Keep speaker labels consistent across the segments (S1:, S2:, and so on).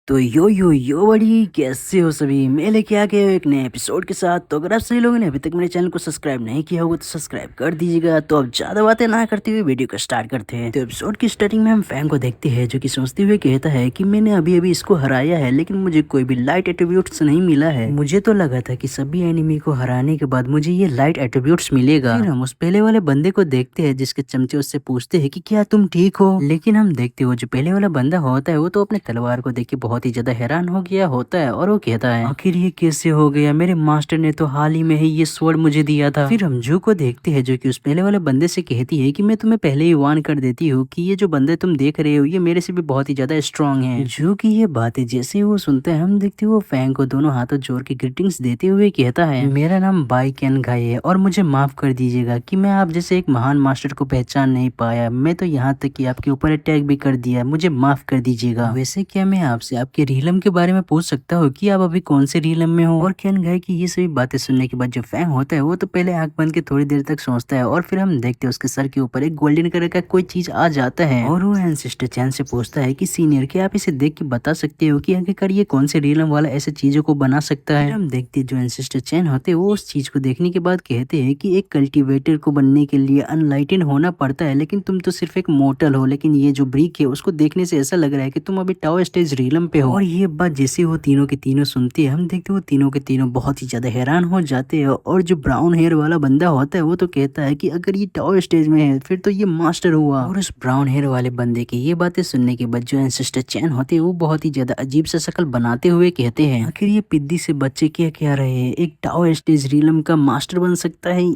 S1: तो यो बड़ी कैसे हो सभी। मैं लेके आ गया हूँ एक नए एपिसोड के साथ। तो अगर आप सभी लोगों ने अभी तक मेरे चैनल को सब्सक्राइब नहीं किया होगा तो सब्सक्राइब कर दीजिएगा। तो अब ज्यादा बातें ना करते हुए वीडियो को स्टार्ट करते हैं। तो एपिसोड की स्टार्टिंग में हम फैंग को देखते हैं जो कि सोचते हुए कहता है कि मैंने अभी अभी इसको हराया है लेकिन मुझे कोई भी लाइट एट्रीब्यूट्स नहीं मिला है। मुझे तो लगा था कि सभी एनिमी को हराने के बाद मुझे ये लाइट एट्रीब्यूट्स मिलेगा। फिर हम उस पहले वाले बंदे को देखते हैं जिसके चमचे उससे पूछते हैं कि क्या तुम ठीक हो। लेकिन हम देखते हो जो पहले वाला बंदा होता है वो तो अपने तलवार को देख के बहुत ही ज्यादा हैरान हो गया होता है और वो कहता है आखिर ये कैसे हो गया, मेरे मास्टर ने तो हाल ही में ही ये स्वord मुझे दिया था। फिर हम जू को देखते हैं जो कि उस पहले वाले बंदे से कहती है कि मैं तुम्हें पहले ही वार्न कर देती हूँ कि ये जो बंदे तुम देख रहे हो ये मेरे से भी बहुत ही ज्यादा स्ट्रांग है। जू की ये बातें जैसे ही वो सुनते हैं हम देखते हैं वो फैंग को दोनों हाथों जोड़ के ग्रीटिंग्स देते हुए कहता है मेरा नाम बाई कैन घाई है और मुझे माफ कर दीजिएगा कि मैं आप जैसे एक महान मास्टर को पहचान नहीं पाया। मैं तो यहाँ तक कि आपके ऊपर अटैक भी कर दिया, मुझे माफ कर दीजिएगा। वैसे क्या मैं आपसे आपके रीलम के बारे में पूछ सकता हूँ कि आप अभी कौन से रीलम में हो। और कैन घाई की ये सभी बातें सुनने के बाद जो फैंग होता है वो तो पहले आंख बंद के थोड़ी देर तक सोचता है और फिर हम देखते हैं उसके सर के ऊपर एक गोल्डन कलर का कोई चीज आ जाता है और वो एंसेस्टर चैन से पूछता है कि सीनियर क्या आप इसे देख के बता सकते हो कि आखिरकार ये कौन से रीलम वाला ऐसे चीजों को बना सकता है। हम देखते हैं जो एंसेस्टर चैन होते हैं वो उस चीज को देखने के बाद कहते हैं कि एक कल्टीवेटर को बनने के लिए अनलाइटेड होना पड़ता है लेकिन तुम तो सिर्फ एक मोर्टल हो। लेकिन ये जो ब्रिक है उसको देखने से ऐसा लग रहा है कि तुम अभी टावर स्टेज रीलम पे हो। और ये बात जैसे वो तीनों के तीनों सुनते हैं हम देखते वो तीनों के तीनों बहुत ही ज्यादा हैरान हो जाते हैं। और जो ब्राउन हेयर वाला बंदा होता है वो तो कहता है कि अगर ये टावर स्टेज में है फिर तो ये मास्टर हुआ। और उस ब्राउन हेयर वाले बंदे की ये बातें सुनने के बाद जो एंसेस्टर चैन होते हैं वो बहुत ही ज्यादा अजीब सा शक्ल बनाते हुए कहते हैं आखिर ये पिद्दी से बच्चे क्या क्या रहे हैं, एक टावर स्टेज रीलम का मास्टर बन सकता है।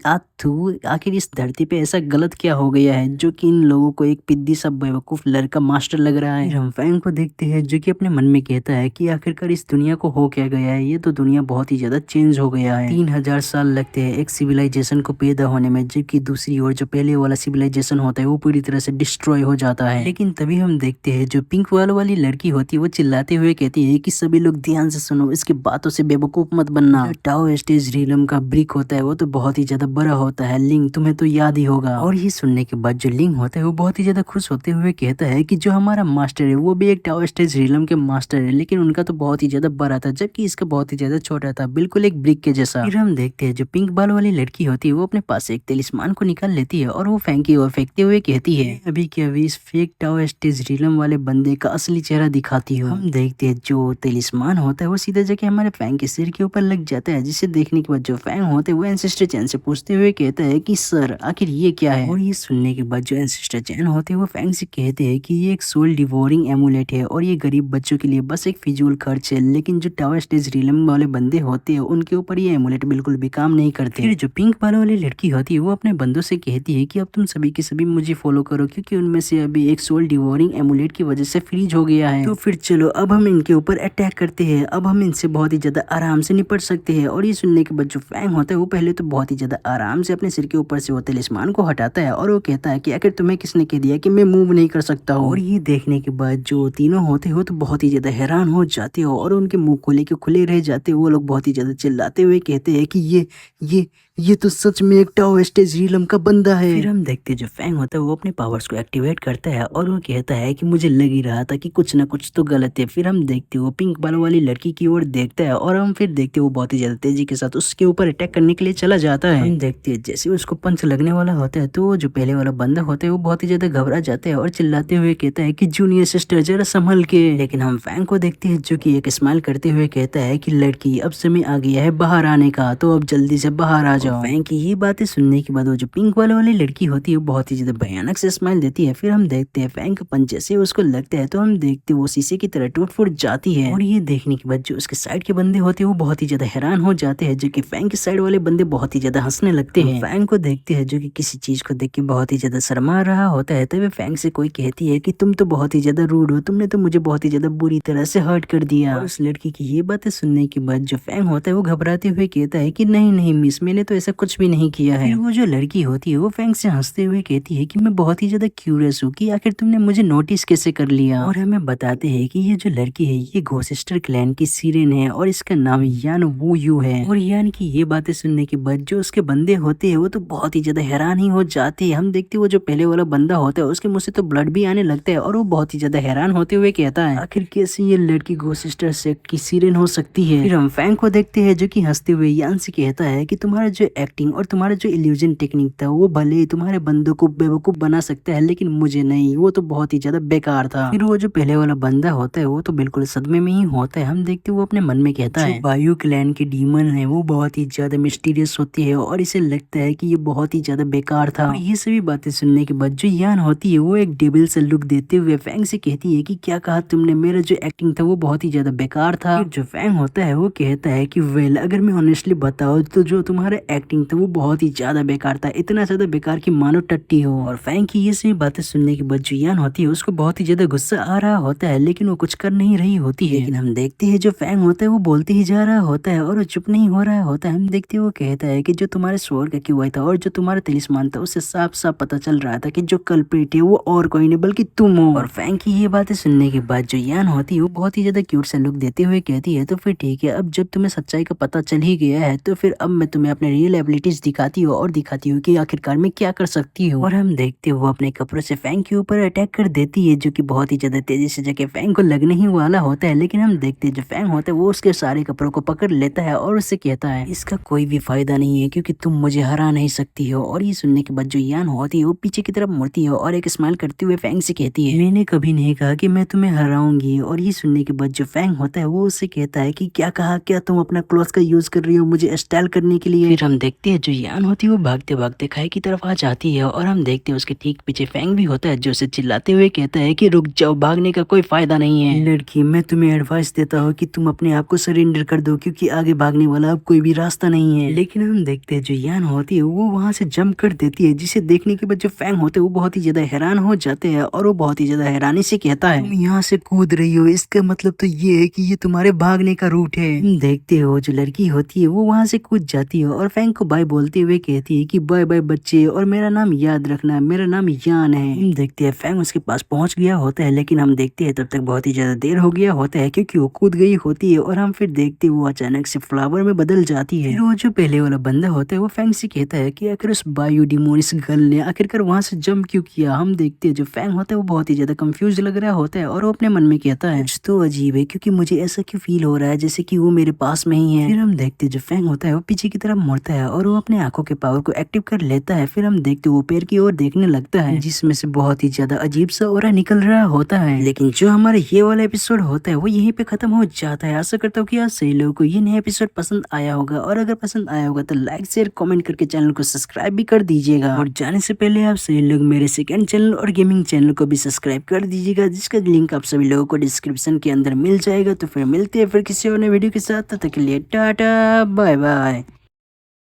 S1: आखिर इस धरती पे ऐसा गलत क्या हो गया है जो कि इन लोगों को एक पिद्दी सा बेवकूफ लड़का मास्टर लग रहा है। हम फैंग को देखते हैं जो कि अपने मन में कहता है कि आखिरकार इस दुनिया को हो क्या गया है, ये तो दुनिया बहुत ही ज्यादा चेंज हो गया है। 3000 साल लगते हैं एक सिविलाइजेशन को पैदा होने में जबकि दूसरी ओर जो पहले वाला सिविलाइजेशन होता है वो पूरी तरह से डिस्ट्रॉय हो जाता है। लेकिन तभी हम देखते हैं जो पिंक वाली लड़की होती है वो चिल्लाते हुए कहती है कि सभी लोग ध्यान से सुनो, इसके बातों से बेवकूफ मत बनना। टाओ स्टेज रीलम का ब्रिक होता है वो तो बहुत ही ज्यादा बड़ा होता है, लिंग तुम्हें तो याद ही होगा। और ये सुनने के बाद जो लिंग होता है वो बहुत ही ज्यादा खुश होते हुए कहता है कि जो हमारा मास्टर है वो भी एक टावर स्टेज रीलम के मास्टर है लेकिन उनका तो बहुत ही ज्यादा बड़ा था जबकि इसका बहुत ही ज्यादा छोटा था, बिल्कुल एक ब्रिक के जैसा। फिर हम देखते हैं जो पिंक बाल वाली लड़की होती है वो अपने पास से एक तलिस्मान को निकाल लेती है और वो फेंकी और फेंकते हुए कहती है अभी के अभी इस फेक टावर स्टेज रीलम वाले बंदे का असली चेहरा दिखाती हूँ। हम देखते हैं जो तलिस्मान होता है वो सीधा जाके हमारे फैंग के सिर के ऊपर लग जाता है जिसे देखने के बाद जो फैंग होते हैं वो एंसेस्टर चैन से पूछते हुए कहता है कि सर आखिर ये क्या है। और ये सुनने के बाद जो एंसेस्टर चैन होते हैं वो फैंग से कहते हैं कि ये एक सोल डिवोरिंग एमुलेट है और ये गरीब बच्चों के लिए बस एक फिजूल खर्च है। लेकिन जो टावर स्टेज रीलम वाले बंदे होते हैं उनके ऊपर ये एमुलेट बिल्कुल भी काम नहीं करते। फिर जो पिंक बाल वाली लड़की होती है वो अपने बंदों से कहती है कि अब तुम सभी के सभी मुझे फॉलो करो क्योंकि उनमें से अभी एक सोल डिवोरिंग एमुलेट की वजह से फ्रीज हो गया है। तो फिर चलो अब हम इनके ऊपर अटैक करते हैं, अब हम इनसे बहुत ही ज्यादा आराम से निपट सकते हैं। और ये सुनने के बाद जो फैंग होता है वो पहले तो बहुत ही ज्यादा आराम से अपने सिर के ऊपर से वो तलिस्मान को हटाता है और वो कहता है कि आखिर तुम्हें किसने कह दिया कि मैं मूव नहीं कर सकता हूँ। और ये देखने के बाद जो तीनों होते हो तो बहुत ही ज्यादा हैरान हो जाते हो और उनके मुंह खोले के खुले रह जाते हो। वो लोग बहुत ही ज्यादा चिल्लाते हुए कहते हैं कि ये तो सच में एक टावर स्टेज रीलम का बंदा है। फिर हम देखते जो फैंग होता है वो अपने पावर्स को एक्टिवेट करता है और वो कहता है कि मुझे लग ही रहा था कि कुछ ना कुछ तो गलत है। फिर हम देखते वो पिंक बाल वाली लड़की की ओर देखता है और हम फिर देखते वो बहुत ही ज्यादा तेजी के साथ उसके ऊपर अटैक करने के लिए चला जाता है। हम देखते हैं जैसे उसको पंच लगने वाला होता है तो जो पहले वाला बंदा होता है वो बहुत ही ज्यादा घबरा जाता है और चिल्लाते हुए कहता है कि जूनियर सिस्टर जरा संभल के। लेकिन हम फैंग को देखते हैं जो कि एक स्माइल करते हुए कहता है कि लड़की अब समय आ गया है बाहर आने का, तो अब जल्दी से बाहर आ जाओ। फैंग की ये बातें सुनने के बाद वो जो पिंक वाली लड़की होती है वो बहुत ही ज्यादा भयानक से स्माइल देती है। फिर हम देखते हैं फैंग का पंच जैसे उसको लगता है तो हम देखते वो शीशे की तरह टूट फूट जाती है। और ये देखने के बाद जो उसके साइड के बंदे होते हैं वो बहुत ही ज्यादा हैरान हो जाते हैं, जो कि फैंग के साइड वाले बंदे बहुत ही ज्यादा हंसने लगते हैं। फैंग को देखते हैं जो कि किसी चीज को देख के बहुत ही ज्यादा शर्मा रहा होता है। तभी फैंग से कोई कहती है कि तुम तो बहुत ही ज्यादा रूड हो, तुमने तो मुझे बहुत ही ज्यादा बुरी तरह से हर्ट कर दिया। और उस लड़की की ये बातें सुनने के बाद जो फैंग होता है वो घबराते हुए कहता है कि नहीं नहीं मिस, मैंने तो ऐसा कुछ भी नहीं किया है। फिर वो जो लड़की होती है वो फैंग से हंसते हुए कहती है कि मैं बहुत ही ज्यादा क्यूरियस हूँ कि आखिर तुमने मुझे नोटिस कैसे कर लिया। और हमें बताते हैं कि ये जो लड़की है ये घोस्टर क्लैन की सिरेन है और इसका नाम यान वू यू है। और यान की ये बातें सुनने के बाद जो उसके बंदे होते हैं वो तो बहुत ही ज्यादा हैरान ही हो जाते हैं। हम देखते हैं वो जो पहले वाला बंदा होता है उसके मुंह से तो ब्लड भी आने लगता है और वो बहुत ही ज्यादा हैरान होते हुए कहता है आखिर कैसे ये लड़की घोस्टर सेक्ट की सिरेन हो सकती है। फिर हम फैंग को देखते हैं जो कि हंसते हुए यान से कहता है कि तुम्हारा जो एक्टिंग और तुम्हारा जो इल्यूजन टेक्निक था वो भले ही तुम्हारे बंदों को बेवकूफ बना सकता है लेकिन मुझे नहीं, वो तो बहुत ही ज्यादा बेकार था। फिर वो जो पहले वाला बंदा होता है वो तो बिल्कुल सदमे में ही होता है। हम देखते हैं वो अपने मन में कहता है बायू क्लैन के डीमन है वो बहुत ही ज्यादा मिस्टीरियस होती है और इसे लगता है कि ये बहुत ही ज्यादा बेकार था। और ये सभी बातें सुनने के बाद जो यान होती है वो एक डेविल से लुक देते हुए फैंग से कहती है कि क्या कहा तुमने, मेरा जो एक्टिंग था वो बहुत ही ज्यादा बेकार था। फिर जो फैंग होता है वो कहता है कि वेल अगर मैं ऑनेस्टली बताऊं तो जो तुम्हारा एक्टिंग था वो बहुत ही ज्यादा बेकार था, इतना ज्यादा बेकार कि मानो टट्टी हो। और फैंग की ये सभी बातें सुनने के बाद जो यान होती है उसको बहुत ही ज्यादा गुस्सा आ रहा होता है लेकिन वो कुछ कर नहीं रही होती है। लेकिन हम देखते हैं जो फैंग होता है वो बोलते ही जा रहा होता है और वो चुप नहीं हो रहा होता है। हम देखते हैं वो कहता है कि जो तुम्हारे स्वord का क्यों था और जो तुम्हारा तिलिस्मान था उससे साफ साफ पता चल रहा था कि जो कल्प्रिट है वो और कोई नहीं बल्कि तुम हो। और फैंग की ये बातें सुनने के बाद जो यान होती है वो बहुत ही ज्यादा क्यूट सा लुक देते हुए कहती है तो फिर ठीक है, अब जब तुम्हें सच्चाई का पता चल ही गया है तो फिर अब मैं तुम्हें अपने रियल एबिलिटीज दिखाती हूँ और दिखाती हूँ कि आखिरकार मैं क्या कर सकती हूँ। और हम देखते हैं वो अपने कपड़ों से फैंग के ऊपर अटैक कर देती है जो कि बहुत ही ज्यादा तेजी से जाके फैंग को लगने ही वाला होता है। लेकिन हम देखते हैं जो फैंग होता है वो उसके सारे कपड़ों को पकड़ लेता है और उससे कहता है इसका कोई भी फायदा नहीं है क्योंकि तुम मुझे हरा नहीं सकती हो। और ये सुनने के बाद जो यान होती है वो पीछे की तरफ मुड़ती है और एक स्माइल करते हुए फैंग से कहती है मैंने कभी नहीं कहा कि मैं तुम्हें हराऊंगी। और ये सुनने के बाद जो फैंग होता है वो उससे कहता है कि क्या कहा, क्या तुम अपना क्लॉथ का यूज कर रही हो मुझे स्टाइल करने के लिए। फिर हम देखते हैं जो यान होती है वो भागते भागते खाई की तरफ आ जाती है और हम देखते हैं उसके ठीक पीछे फैंग भी होता है जो उसे चिल्लाते हुए कहता है कि रुक जाओ, भागने का कोई फायदा नहीं है। लड़की मैं तुम्हें एडवाइस देता हूँ कि तुम अपने आप को सरेंडर कर दो क्योंकि आगे भागने वाला अब कोई भी रास्ता नहीं है। लेकिन हम देखते हैं जो यान होती है वो वहां से जंप कर देती है जिसे देखने के बाद जो फैंग होते हैं वो बहुत ही ज्यादा हैरान हो जाते हैं और वो बहुत ही ज्यादा हैरानी से कहता है तुम यहाँ से कूद रही हो, इसका मतलब तो ये है कि ये तुम्हारे भागने का रूट है। देखते हो जो लड़की होती है वो वहां से कूद जाती है और फैंग को बाय बोलते हुए कहती है कि बाय बाय बच्चे और मेरा नाम याद रखना, मेरा नाम यान है। हम देखते हैं फैंग उसके पास पहुंच गया होता है लेकिन हम देखते हैं तब तक बहुत ही ज्यादा देर हो गया होता है क्योंकि वो कूद गई होती है। और हम फिर देखते हैं वो अचानक से फ्लावर में बदल जाती है। फिर वो जो पहले वाला बंदा होता है वो फैंग से कहता है कि आखिर उस बायोडिमोनिस गर्ल ने आखिरकार वहां से जंप क्यों किया। हम देखते हैं जो फैंग होता है वो बहुत ही ज्यादा कंफ्यूज लग रहा होता है और वो अपने मन में कहता है कुछ तो अजीब है क्योंकि मुझे ऐसा क्यों फील हो रहा है जैसे कि वो मेरे पास में ही है। फिर हम देखते हैं जो फैंग होता है वो पीछे की तरफ मुड़ता है और वो अपने आंखों के पावर को एक्टिव कर लेता है। फिर हम देखते हैं वो पैर की ओर देखने लगता है जिसमें से बहुत ही ज्यादा अजीब सा ऑरा निकल रहा होता है। लेकिन जो हमारा ये वाला एपिसोड होता है वो यहीं पे खत्म हो जाता है। आशा करता हूँ कि आप सही लोगों को ये नया एपिसोड पसंद आया होगा और अगर पसंद आया होगा तो लाइक शेयर कमेंट करके चैनल को सब्सक्राइब भी कर दीजिएगा। और जाने से पहले आप सही लोग मेरे सेकंड चैनल और गेमिंग चैनल को भी सब्सक्राइब कर दीजिएगा जिसका लिंक आप सभी लोगों को डिस्क्रिप्शन के अंदर मिल जाएगा। तो फिर मिलते हैं फिर किसी और नए वीडियो के साथ, तब तक के लिए टाटा बाय बाय।